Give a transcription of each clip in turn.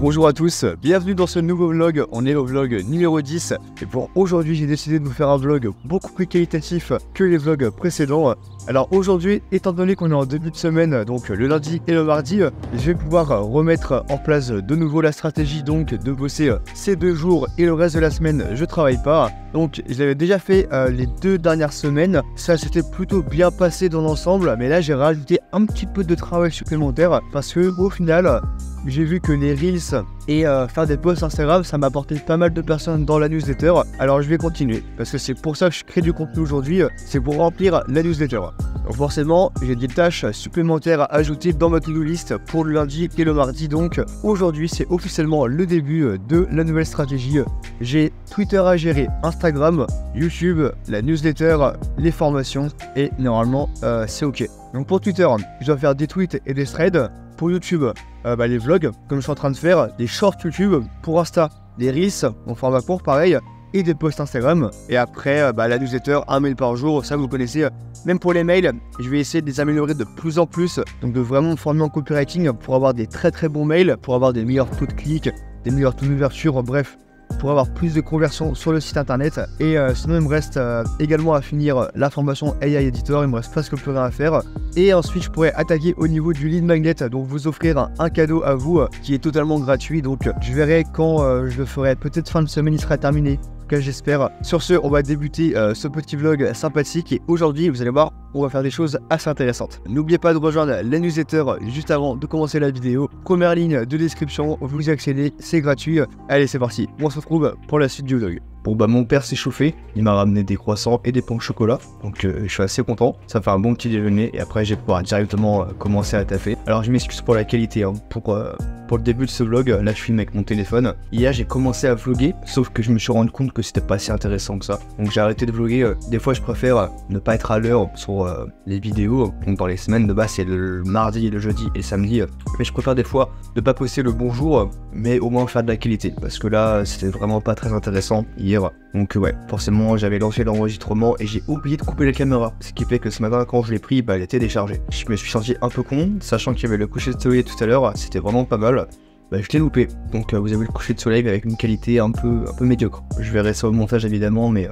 Bonjour à tous, bienvenue dans ce nouveau vlog, on est au vlog numéro 10 et pour aujourd'hui j'ai décidé de vous faire un vlog beaucoup plus qualitatif que les vlogs précédents. Alors aujourd'hui, étant donné qu'on est en début de semaine, donc le lundi et le mardi, je vais pouvoir remettre en place de nouveau la stratégie donc de bosser ces 2 jours et le reste de la semaine je travaille pas. Donc je l'avais déjà fait les 2 dernières semaines, ça s'était plutôt bien passé dans l'ensemble, mais là j'ai rajouté un petit peu de travail supplémentaire parce que au final j'ai vu que les Reels et faire des posts Instagram ça m'a apporté pas mal de personnes dans la newsletter. Alors je vais continuer parce que c'est pour ça que je crée du contenu aujourd'hui, c'est pour remplir la newsletter. Donc forcément j'ai des tâches supplémentaires à ajouter dans ma to-do list pour le lundi et le mardi. Donc aujourd'hui c'est officiellement le début de la nouvelle stratégie. J'ai Twitter à gérer, Instagram, YouTube, la newsletter, les formations et normalement c'est ok. Donc pour Twitter je dois faire des tweets et des threads. Pour YouTube, les vlogs, comme je suis en train de faire, des shorts YouTube. Pour Insta, des Reels, en format court, pareil, et des posts Instagram. Et après, la newsletter, un mail par jour, ça vous connaissez. Même pour les mails, je vais essayer de les améliorer de plus en plus. Donc de vraiment me former en copywriting pour avoir des très très bons mails, pour avoir des meilleurs taux de clics, des meilleurs taux d'ouverture, bref. Pour avoir plus de conversions sur le site internet. Et sinon il me reste également à finir la formation AI Editor, il me reste presque plus rien à faire. Et ensuite je pourrais attaquer au niveau du lead magnet, donc vous offrir un cadeau à vous qui est totalement gratuit. Donc je verrai quand je le ferai, peut-être fin de semaine il sera terminé, j'espère. Sur ce, on va débuter ce petit vlog sympathique et aujourd'hui, vous allez voir, on va faire des choses assez intéressantes. N'oubliez pas de rejoindre la newsletter juste avant de commencer la vidéo. Première ligne de description, vous y accédez, c'est gratuit. Allez, c'est parti, on se retrouve pour la suite du vlog. Bon mon père s'est chauffé, il m'a ramené des croissants et des pains au chocolat, donc je suis assez content, ça fait un bon petit déjeuner et après je vais pouvoir directement commencer à taffer. Alors je m'excuse pour la qualité, pour le début de ce vlog, là je filme avec mon téléphone. Hier j'ai commencé à vlogger, sauf que je me suis rendu compte que c'était pas si intéressant que ça, donc j'ai arrêté de vlogger. Des fois je préfère ne pas être à l'heure sur les vidéos, donc dans les semaines de base c'est le mardi, le jeudi et le samedi, mais je préfère des fois ne pas poster le bonjour, mais au moins faire de la qualité, parce que là c'était vraiment pas très intéressant hier. Donc ouais, forcément j'avais lancé l'enregistrement et j'ai oublié de couper la caméra, ce qui fait que ce matin quand je l'ai pris, elle était déchargée. Je me suis senti un peu con, sachant qu'il y avait le coucher de soleil tout à l'heure, c'était vraiment pas mal. Je l'ai loupé, donc vous avez le coucher de soleil avec une qualité un peu médiocre. Je verrai ça au montage évidemment, mais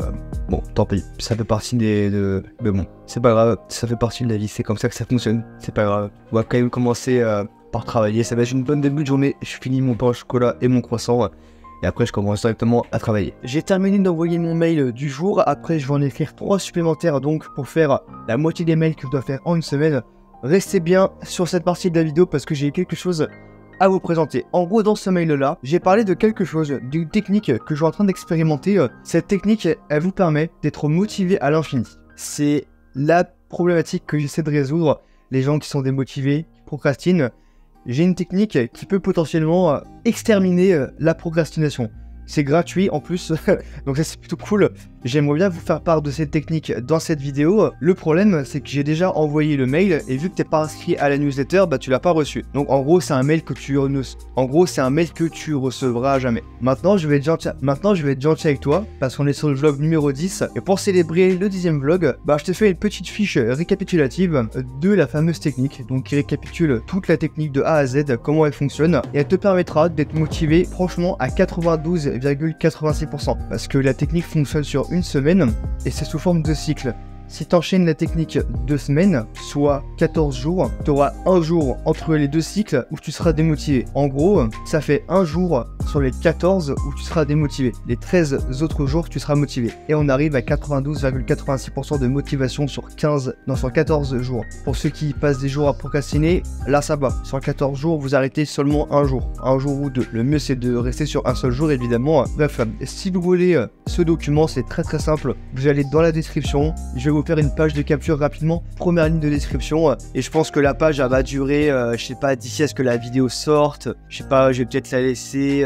bon, tant pis, ça fait partie mais bon, c'est pas grave, ça fait partie de la vie, c'est comme ça que ça fonctionne, c'est pas grave. On va quand même commencer par travailler, ça va être une bonne début de journée, je finis mon pain au chocolat et mon croissant. Et après je commence directement à travailler. J'ai terminé d'envoyer mon mail du jour, après je vais en écrire 3 supplémentaires donc pour faire la moitié des mails que je dois faire en une semaine. Restez bien sur cette partie de la vidéo parce que j'ai quelque chose à vous présenter. En gros dans ce mail là, j'ai parlé de quelque chose, d'une technique que je suis en train d'expérimenter. Cette technique, elle vous permet d'être motivé à l'infini. C'est la problématique que j'essaie de résoudre, les gens qui sont démotivés, qui procrastinent. J'ai une technique qui peut potentiellement exterminer la procrastination. C'est gratuit en plus, donc ça c'est plutôt cool. J'aimerais bien vous faire part de cette technique dans cette vidéo. Le problème c'est que j'ai déjà envoyé le mail et vu que t'es pas inscrit à la newsletter, tu l'as pas reçu. Donc en gros c'est un mail que tu recevras jamais. Maintenant je vais être gentil avec toi parce qu'on est sur le vlog numéro 10 et pour célébrer le 10e vlog, je te fais une petite fiche récapitulative de la fameuse technique, donc qui récapitule toute la technique de A à Z, comment elle fonctionne et elle te permettra d'être motivé franchement à 92,86% parce que la technique fonctionne sur une semaine et c'est sous forme de cycle. Si tu enchaînes la technique 2 semaines, soit 14 jours, tu auras un jour entre les 2 cycles où tu seras démotivé. En gros, ça fait un jour sur les 14 où tu seras démotivé. Les 13 autres jours, tu seras motivé. Et on arrive à 92,86% de motivation sur 14 jours. Pour ceux qui passent des jours à procrastiner, là ça va. Sur 14 jours, vous arrêtez seulement un jour ou 2. Le mieux c'est de rester sur un seul jour évidemment. Bref, si vous voulez ce document, c'est très simple. Vous allez dans la description, je vais vous faire une page de capture rapidement, première ligne de description, et je pense que la page elle va durer, je sais pas, d'ici à ce que la vidéo sorte, je sais pas, je vais peut-être la laisser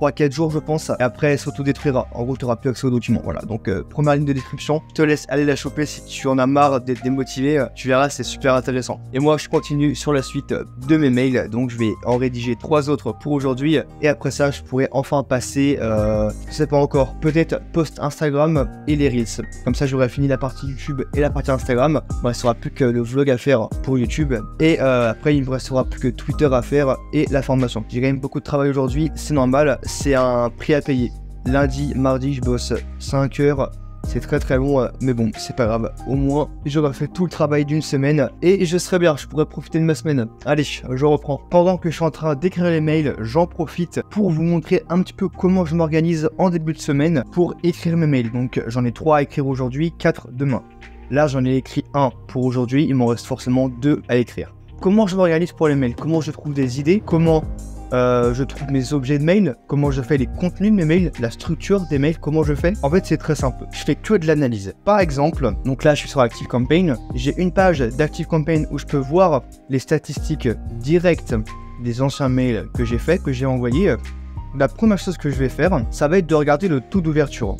3-4 jours je pense, et après elle s'autodétruira, en gros tu n'auras plus accès au document, voilà, donc première ligne de description, je te laisse aller la choper si tu en as marre d'être démotivé, tu verras c'est super intéressant. Et moi je continue sur la suite de mes mails, donc je vais en rédiger 3 autres pour aujourd'hui, et après ça je pourrais enfin passer, je sais pas encore, peut-être post Instagram et les Reels, comme ça j'aurai fini la partie YouTube et la partie Instagram. Il ne restera plus que le vlog à faire pour YouTube. Et après, il ne me restera plus que Twitter à faire et la formation. J'ai quand même beaucoup de travail aujourd'hui, c'est normal, c'est un prix à payer. Lundi, mardi, je bosse 5 heures. C'est très long, mais bon, c'est pas grave. Au moins, j'aurai fait tout le travail d'une semaine et je serai bien, je pourrai profiter de ma semaine. Allez, je reprends. Pendant que je suis en train d'écrire les mails, j'en profite pour vous montrer un petit peu comment je m'organise en début de semaine pour écrire mes mails. Donc, j'en ai 3 à écrire aujourd'hui, 4 demain. Là, j'en ai écrit 1 pour aujourd'hui, il m'en reste forcément 2 à écrire. Comment je m'organise pour les mails? Comment je trouve des idées? Comment je trouve mes objets de mail, comment je fais les contenus de mes mails, la structure des mails, comment je fais. En fait, c'est très simple. Je fais que de l'analyse. Par exemple, donc là, je suis sur ActiveCampaign. J'ai une page d'ActiveCampaign où je peux voir les statistiques directes des anciens mails que j'ai faits, que j'ai envoyés. La première chose que je vais faire, ça va être de regarder le taux d'ouverture.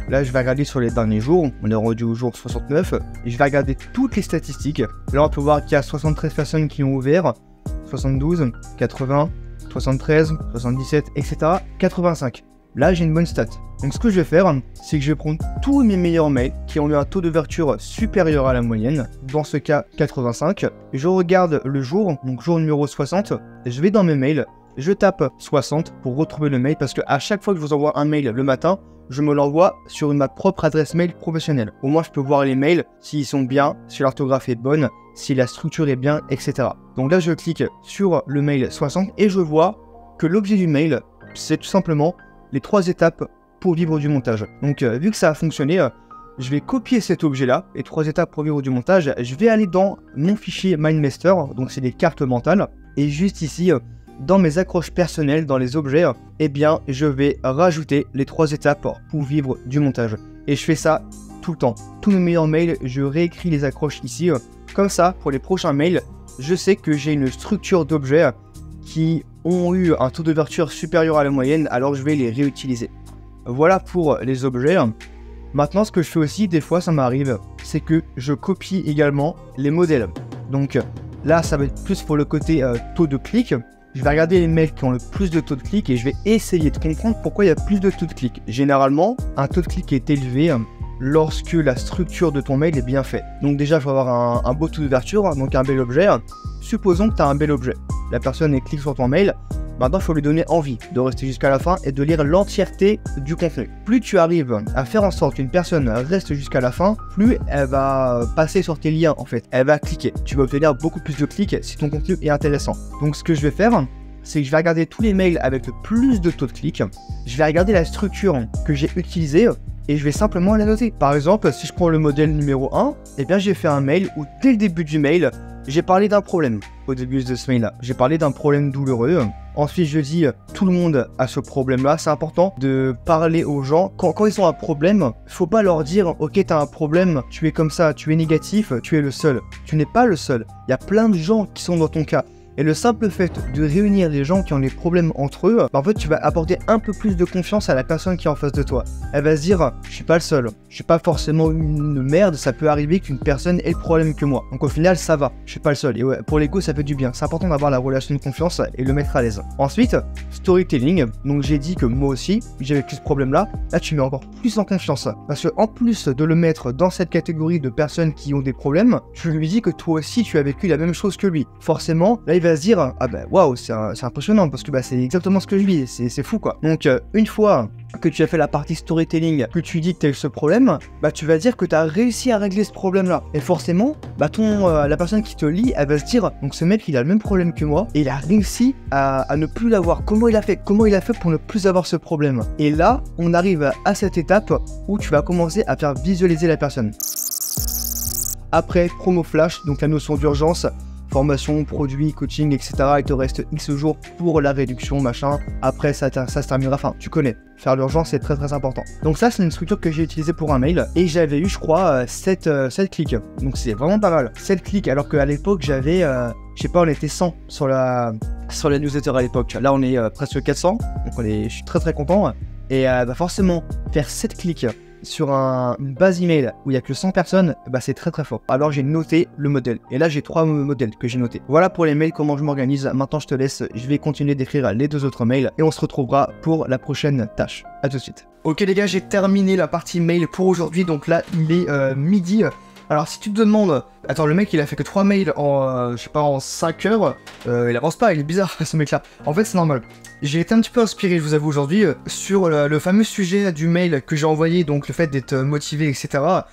Là, je vais regarder sur les derniers jours. On est rendu au jour 69. Et je vais regarder toutes les statistiques. Là, on peut voir qu'il y a 73 personnes qui ont ouvert, 72, 80, 73, 77, etc. 85. Là, j'ai une bonne stat. Donc, ce que je vais faire, c'est que je vais prendre tous mes meilleurs mails qui ont eu un taux d'ouverture supérieur à la moyenne. Dans ce cas, 85. Je regarde le jour, donc jour numéro 60. Je vais dans mes mails. Je tape 60 pour retrouver le mail parce qu'à chaque fois que je vous envoie un mail le matin, je me l'envoie sur ma propre adresse mail professionnelle. Au moins, je peux voir les mails, s'ils sont bien, si l'orthographe est bonne, si la structure est bien, etc. Donc là, je clique sur le mail 60 et je vois que l'objet du mail, c'est tout simplement les 3 étapes pour vivre du montage. Donc, vu que ça a fonctionné, je vais copier cet objet-là, les 3 étapes pour vivre du montage. Je vais aller dans mon fichier MindMaster, donc c'est des cartes mentales, et juste ici, dans mes accroches personnelles, dans les objets, eh bien, je vais rajouter les 3 étapes pour vivre du montage. Et je fais ça tout le temps. Tous mes meilleurs mails, je réécris les accroches ici. Comme ça, pour les prochains mails, je sais que j'ai une structure d'objets qui ont eu un taux d'ouverture supérieur à la moyenne, alors je vais les réutiliser. Voilà pour les objets. Maintenant, ce que je fais aussi, des fois, ça m'arrive, c'est que je copie également les modèles. Donc là, ça va être plus pour le côté taux de clic. Je vais regarder les mails qui ont le plus de taux de clic et je vais essayer de comprendre pourquoi il y a plus de taux de clic. Généralement, un taux de clic est élevé lorsque la structure de ton mail est bien faite. Donc déjà, il faut avoir un beau taux d'ouverture, donc un bel objet. Supposons que tu as un bel objet. La personne elle clique sur ton mail. Maintenant, il faut lui donner envie de rester jusqu'à la fin et de lire l'entièreté du contenu. Plus tu arrives à faire en sorte qu'une personne reste jusqu'à la fin, plus elle va passer sur tes liens en fait. Elle va cliquer. Tu vas obtenir beaucoup plus de clics si ton contenu est intéressant. Donc ce que je vais faire, c'est que je vais regarder tous les mails avec le plus de taux de clic. Je vais regarder la structure que j'ai utilisée et je vais simplement la noter. Par exemple, si je prends le modèle numéro 1, eh bien j'ai fait un mail où dès le début du mail, j'ai parlé d'un problème. Au début de ce mail-là, j'ai parlé d'un problème douloureux. Ensuite, je dis, tout le monde a ce problème-là. C'est important de parler aux gens. Quand ils ont un problème, faut pas leur dire, ok, t'as un problème, tu es comme ça, tu es négatif, tu es le seul. Tu n'es pas le seul. Il y a plein de gens qui sont dans ton cas. Et le simple fait de réunir les gens qui ont des problèmes entre eux, en fait, tu vas apporter un peu plus de confiance à la personne qui est en face de toi. Elle va se dire, je suis pas le seul, je suis pas forcément une merde, ça peut arriver qu'une personne ait le problème que moi. Donc au final, ça va, je suis pas le seul. Et ouais, pour l'ego, ça fait du bien. C'est important d'avoir la relation de confiance et le mettre à l'aise. Ensuite, storytelling. Donc j'ai dit que moi aussi, j'avais ce problème-là. Là, tu mets encore plus en confiance. Parce que en plus de le mettre dans cette catégorie de personnes qui ont des problèmes, tu lui dis que toi aussi, tu as vécu la même chose que lui. Forcément, là, il va se dire, ah bah waouh, c'est impressionnant parce que bah, c'est exactement ce que je vis, c'est fou quoi. Donc une fois que tu as fait la partie storytelling, que tu dis que tu as eu ce problème, bah tu vas dire que tu as réussi à régler ce problème là. Et forcément, bah la personne qui te lit, elle va se dire, donc ce mec il a le même problème que moi et il a réussi à ne plus l'avoir. Comment il a fait pour ne plus avoir ce problème? Et là, on arrive à cette étape où tu vas commencer à faire visualiser la personne. Après, promo flash, donc la notion d'urgence, formation, produit, coaching, etc. Il te reste X jours pour la réduction, machin. Après, ça se terminera. Enfin, tu connais. Faire l'urgence, c'est très très important. Donc ça, c'est une structure que j'ai utilisée pour un mail. Et j'avais eu, je crois, 7 clics. Donc c'est vraiment pas mal. 7 clics, alors qu'à l'époque, j'avais, je sais pas, on était 100 sur la newsletter à l'époque. Là, on est presque 400. Donc je suis très très content. Et bah forcément, faire 7 clics sur une base email où il n'y a que 100 personnes, bah c'est très très fort. Alors j'ai noté le modèle. Et là j'ai 3 modèles que j'ai notés. Voilà pour les mails, comment je m'organise. Maintenant je te laisse, je vais continuer d'écrire les 2 autres mails et on se retrouvera pour la prochaine tâche. A tout de suite. Ok les gars, j'ai terminé la partie mail pour aujourd'hui. Donc là il est midi. Alors si tu te demandes, attends, le mec il a fait que 3 mails en, je sais pas, en 5 heures, il avance pas, il est bizarre ce mec là. En fait c'est normal. J'ai été un petit peu inspiré, je vous avoue aujourd'hui, sur le fameux sujet du mail que j'ai envoyé, donc le fait d'être motivé, etc.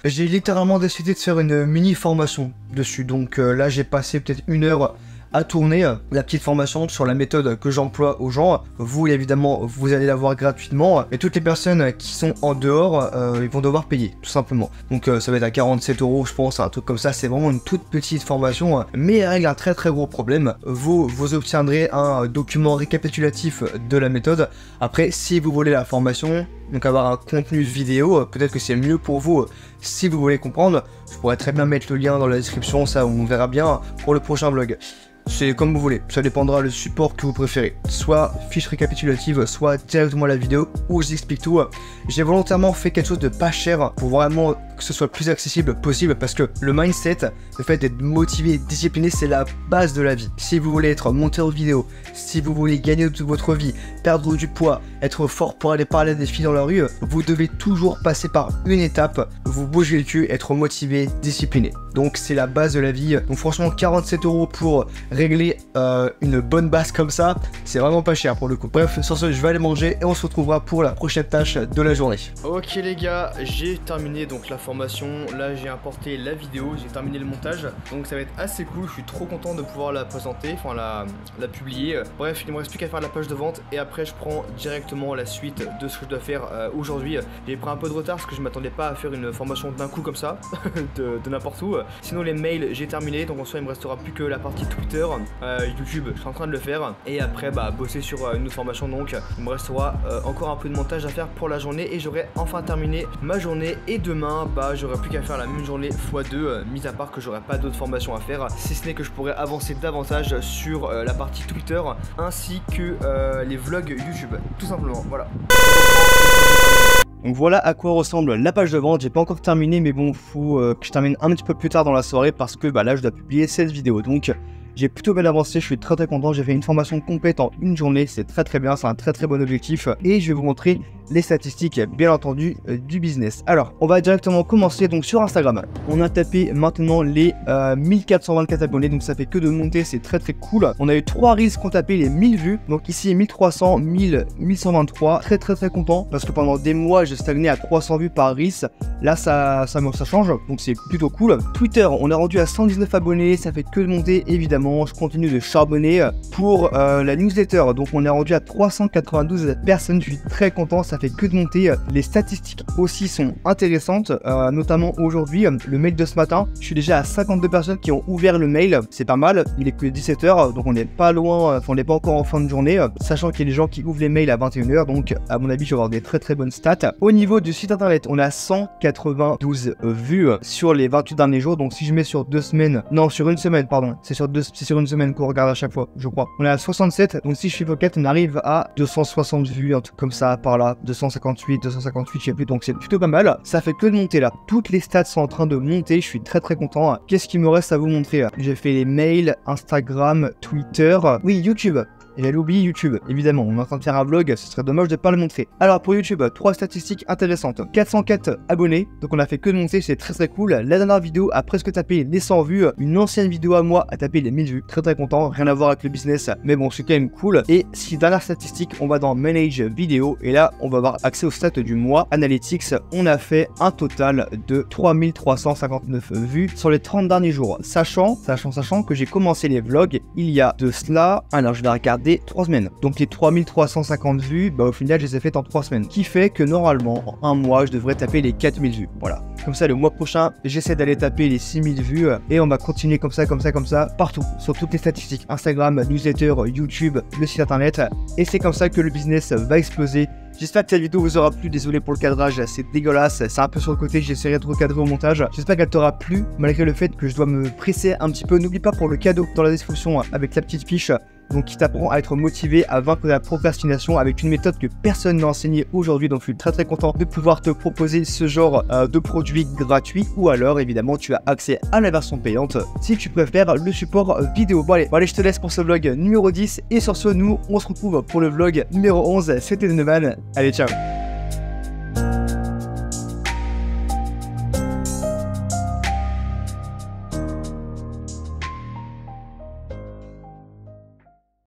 J'ai littéralement décidé de faire une mini formation dessus, donc là j'ai passé peut-être 1 heure à tourner la petite formation sur la méthode que j'emploie aux gens. Vous évidemment vous allez l'avoir gratuitement, et toutes les personnes qui sont en dehors ils vont devoir payer tout simplement. Donc ça va être à 47 € je pense, un truc comme ça. C'est vraiment une toute petite formation, mais elle règle un très gros problème. Vous obtiendrez un document récapitulatif de la méthode. Après si vous voulez la formation, donc avoir un contenu vidéo, peut-être que c'est mieux pour vous si vous voulez comprendre. Je pourrais très bien mettre le lien dans la description, ça on verra bien pour le prochain vlog. C'est comme vous voulez, ça dépendra du support que vous préférez. Soit fiche récapitulative, soit directement la vidéo où j'explique tout. J'ai volontairement fait quelque chose de pas cher pour vraiment que ce soit le plus accessible possible, parce que le mindset, le fait d'être motivé et discipliné, c'est la base de la vie. Si vous voulez être monteur vidéo, si vous voulez gagner toute votre vie, perdre du poids, être fort pour aller parler à des filles dans la rue, vous devez toujours passer par une étape, vous bougez le cul, être motivé, discipliné. Donc c'est la base de la vie. Donc franchement 47 € pour régler une bonne base comme ça, c'est vraiment pas cher pour le coup. Bref, sur ce je vais aller manger et on se retrouvera pour la prochaine tâche de la journée. Ok les gars, j'ai terminé donc la formation. Là j'ai importé la vidéo, j'ai terminé le montage, donc ça va être assez cool. Je suis trop content de pouvoir la présenter, enfin la publier. Bref, il ne me reste plus qu'à faire la page de vente et après je prends directement la suite de ce que je dois faire aujourd'hui. J'ai pris un peu de retard parce que je m'attendais pas à faire une formation d'un coup comme ça de n'importe où. Sinon les mails j'ai terminé, donc en soi il me restera plus que la partie Twitter, YouTube je suis en train de le faire, et après bah bosser sur une autre formation. Donc il me restera encore un peu de montage à faire pour la journée et j'aurai enfin terminé ma journée. Et demain bah j'aurai plus qu'à faire la même journée x2, mis à part que j'aurai pas d'autres formations à faire, si ce n'est que je pourrais avancer davantage sur la partie Twitter ainsi que les vlogs YouTube, tout simplement. Voilà. Donc voilà à quoi ressemble la page de vente. J'ai pas encore terminé, mais bon, faut que je termine un petit peu plus tard dans la soirée parce que bah là je dois publier cette vidéo. Donc j'ai plutôt bien avancé, je suis très content. J'ai fait une formation complète en une journée, c'est très bien, c'est un très bon objectif. Et je vais vous montrer les statistiques bien entendu du business. Alors on va directement commencer donc sur Instagram. On a tapé maintenant les 1424 abonnés, donc ça fait que de monter, c'est très cool. On a eu 3 reels qui ont tapé les 1000 vues, donc ici 1300, 1000, 1123. Très content parce que pendant des mois je stagnais à 300 vues par reels. Là ça change, donc c'est plutôt cool. Twitter, on est rendu à 119 abonnés, ça fait que de monter évidemment. Je continue de charbonner pour la newsletter, donc on est rendu à 392 personnes, je suis très content, ça fait que de monter. Les statistiques aussi sont intéressantes, notamment aujourd'hui, le mail de ce matin, je suis déjà à 52 personnes qui ont ouvert le mail, c'est pas mal, il est que 17 h, donc on n'est pas loin, on n'est pas encore en fin de journée, sachant qu'il y a des gens qui ouvrent les mails à 21 h, donc à mon avis je vais avoir des très bonnes stats. Au niveau du site internet, on a 192 vues sur les 28 derniers jours, donc si je mets sur 2 semaines, non sur une semaine pardon, c'est sur une semaine qu'on regarde à chaque fois, je crois. On est à 67, donc si je fais pocket, on arrive à 260 vues, un truc comme ça, par là, 258, je sais plus, donc c'est plutôt pas mal. Ça fait que de monter là. Toutes les stats sont en train de monter, je suis très content. Qu'est-ce qu'il me reste à vous montrer? J'ai fait les mails, Instagram, Twitter, oui, YouTube. Et j'allais oublier YouTube, évidemment, on est en train de faire un vlog, ce serait dommage de ne pas le montrer. Alors pour YouTube, 3 statistiques intéressantes. 404 abonnés, donc on a fait que de monter, c'est très cool. La dernière vidéo a presque tapé les 100 vues, une ancienne vidéo à moi a tapé les 1000 vues. Très content, rien à voir avec le business, mais bon c'est quand même cool. Et si dernière statistique, on va dans Manage Vidéo, et là on va avoir accès aux stats du mois. Analytics, on a fait un total de 3359 vues sur les 30 derniers jours. Sachant que j'ai commencé les vlogs il y a de cela, alors je vais regarder 3 semaines. Donc les 3350 vues, bah au final je les ai faites en 3 semaines. Qui fait que normalement en un mois je devrais taper les 4000 vues. Voilà. Comme ça le mois prochain j'essaie d'aller taper les 6000 vues et on va continuer comme ça partout. Sur toutes les statistiques. Instagram, newsletter, YouTube, le site internet. Et c'est comme ça que le business va exploser. J'espère que cette vidéo vous aura plu, désolé pour le cadrage, c'est dégueulasse, c'est un peu sur le côté, j'essaierai de recadrer au montage. J'espère qu'elle t'aura plu, malgré le fait que je dois me presser un petit peu. N'oublie pas pour le cadeau dans la description avec la petite fiche, donc qui t'apprend à être motivé, à vaincre la procrastination avec une méthode que personne n'a enseignée aujourd'hui. Donc je suis très content de pouvoir te proposer ce genre de produit gratuit, ou alors évidemment tu as accès à la version payante si tu préfères le support vidéo. Bon allez, je te laisse pour ce vlog numéro 10 et sur ce nous on se retrouve pour le vlog numéro 11. C'était Donovan, allez ciao.